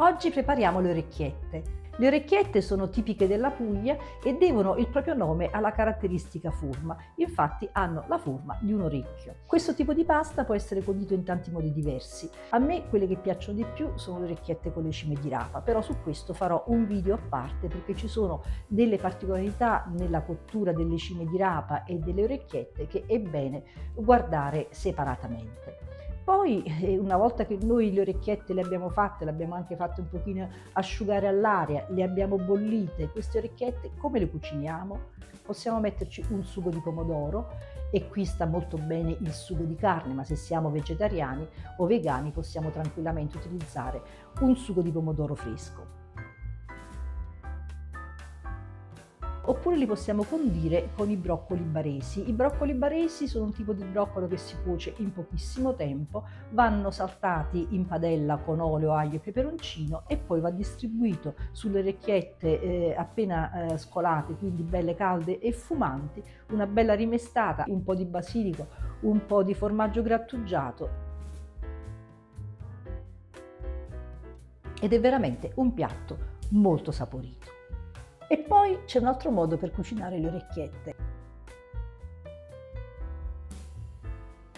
Oggi prepariamo le orecchiette. Le orecchiette sono tipiche della Puglia e devono il proprio nome alla caratteristica forma, infatti hanno la forma di un orecchio. Questo tipo di pasta può essere condito in tanti modi diversi. A me quelle che piacciono di più sono le orecchiette con le cime di rapa, però su questo farò un video a parte perché ci sono delle particolarità nella cottura delle cime di rapa e delle orecchiette che è bene guardare separatamente. Poi una volta che noi le orecchiette le abbiamo fatte, le abbiamo anche fatte un pochino asciugare all'aria, le abbiamo bollite, queste orecchiette come le cuciniamo? Possiamo metterci un sugo di pomodoro e qui sta molto bene il sugo di carne, ma se siamo vegetariani o vegani possiamo tranquillamente utilizzare un sugo di pomodoro fresco. Oppure li possiamo condire con i broccoli baresi. I broccoli baresi sono un tipo di broccolo che si cuoce in pochissimo tempo, vanno saltati in padella con olio, aglio e peperoncino e poi va distribuito sulle orecchiette appena scolate, quindi belle calde e fumanti, una bella rimestata, un po' di basilico, un po' di formaggio grattugiato ed è veramente un piatto molto saporito. E poi c'è un altro modo per cucinare le orecchiette.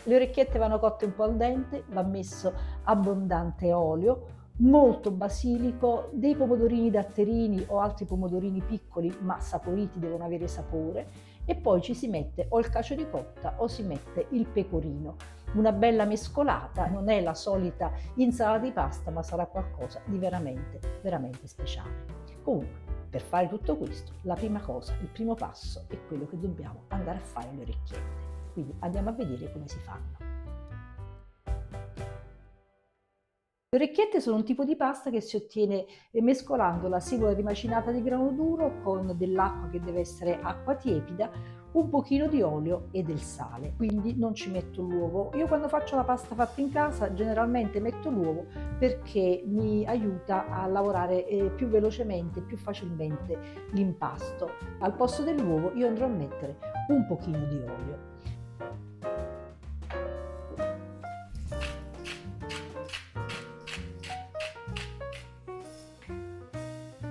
Le orecchiette vanno cotte un po' al dente, va messo abbondante olio, molto basilico, dei pomodorini datterini o altri pomodorini piccoli ma saporiti, devono avere sapore, e poi ci si mette o il cacio di cotta o si mette il pecorino. Una bella mescolata, non è la solita insalata di pasta ma sarà qualcosa di veramente, veramente speciale. Comunque, per fare tutto questo, la prima cosa, il primo passo è quello che dobbiamo andare a fare alle orecchiette. Quindi andiamo a vedere come si fanno. Le orecchiette sono un tipo di pasta che si ottiene mescolando la semola rimacinata di grano duro con dell'acqua che deve essere acqua tiepida, un pochino di olio e del sale, quindi non ci metto l'uovo. Io quando faccio la pasta fatta in casa generalmente metto l'uovo perché mi aiuta a lavorare più velocemente, più facilmente l'impasto. Al posto dell'uovo io andrò a mettere un pochino di olio.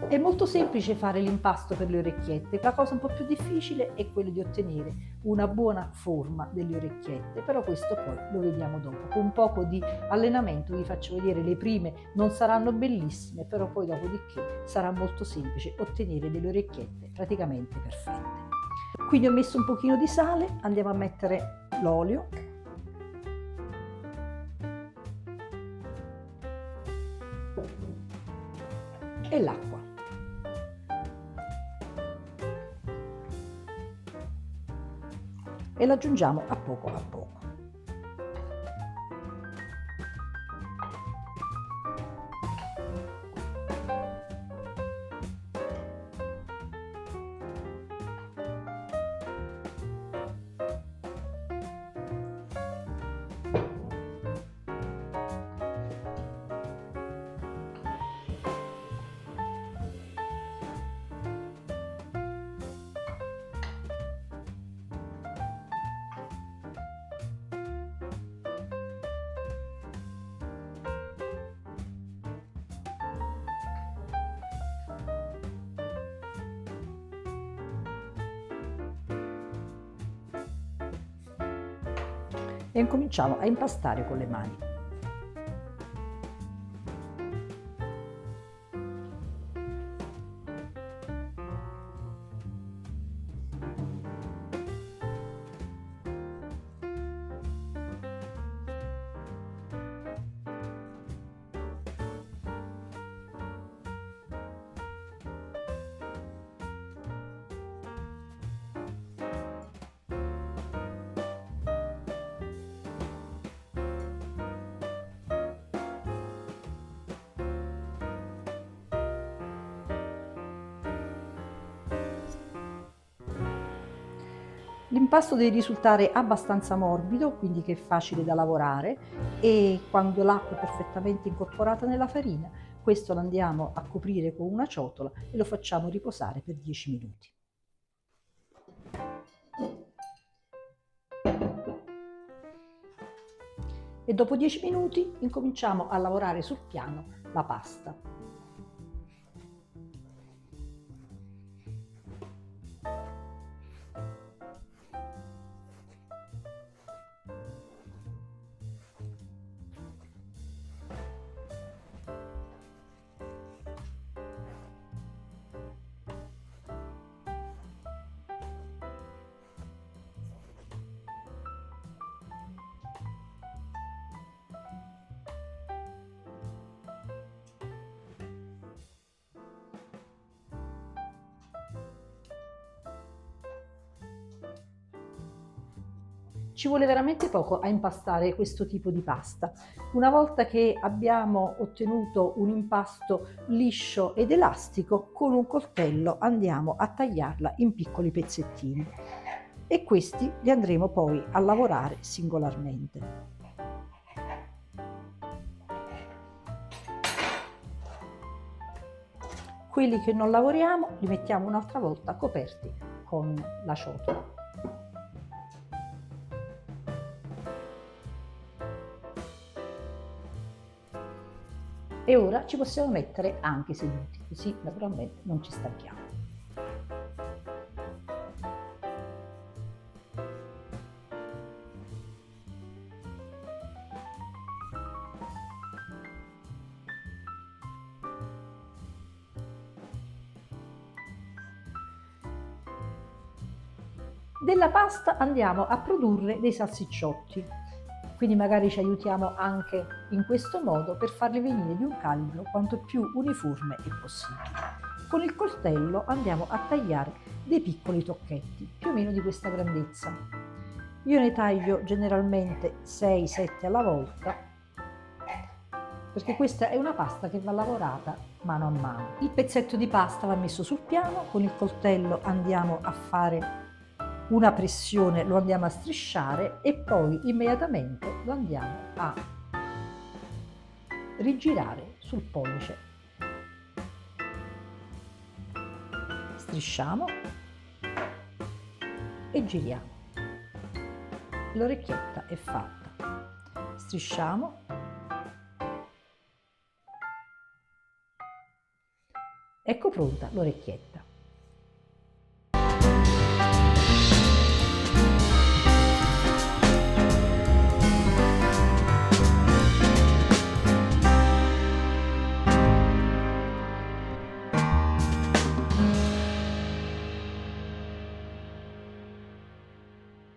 È molto semplice fare l'impasto per le orecchiette, la cosa un po' più difficile è quella di ottenere una buona forma delle orecchiette, però questo poi lo vediamo dopo. Con un poco di allenamento vi faccio vedere, le prime non saranno bellissime, però poi dopodiché sarà molto semplice ottenere delle orecchiette praticamente perfette. Quindi ho messo un pochino di sale, andiamo a mettere l'olio e l'acqua. E lo aggiungiamo a poco a poco. E incominciamo a impastare con le mani. L'impasto deve risultare abbastanza morbido, quindi che è facile da lavorare, e quando l'acqua è perfettamente incorporata nella farina, questo lo andiamo a coprire con una ciotola e lo facciamo riposare per 10 minuti. e dopo 10 minuti incominciamo a lavorare sul piano la pasta. Ci vuole veramente poco a impastare questo tipo di pasta. Una volta che abbiamo ottenuto un impasto liscio ed elastico, con un coltello andiamo a tagliarla in piccoli pezzettini e questi li andremo poi a lavorare singolarmente. Quelli che non lavoriamo li mettiamo un'altra volta coperti con la ciotola. E ora ci possiamo mettere anche seduti, così naturalmente non ci stanchiamo. Della pasta andiamo a produrre dei salsicciotti, quindi magari ci aiutiamo anche in questo modo per farli venire di un calibro quanto più uniforme è possibile. Con il coltello andiamo a tagliare dei piccoli tocchetti, più o meno di questa grandezza. Io ne taglio generalmente 6-7 alla volta, perché questa è una pasta che va lavorata mano a mano. Il pezzetto di pasta va messo sul piano, con il coltello andiamo a fare una pressione, lo andiamo a strisciare e poi immediatamente lo andiamo a rigirare sul pollice. Strisciamo e giriamo. L'orecchietta è fatta. Strisciamo. Ecco pronta l'orecchietta.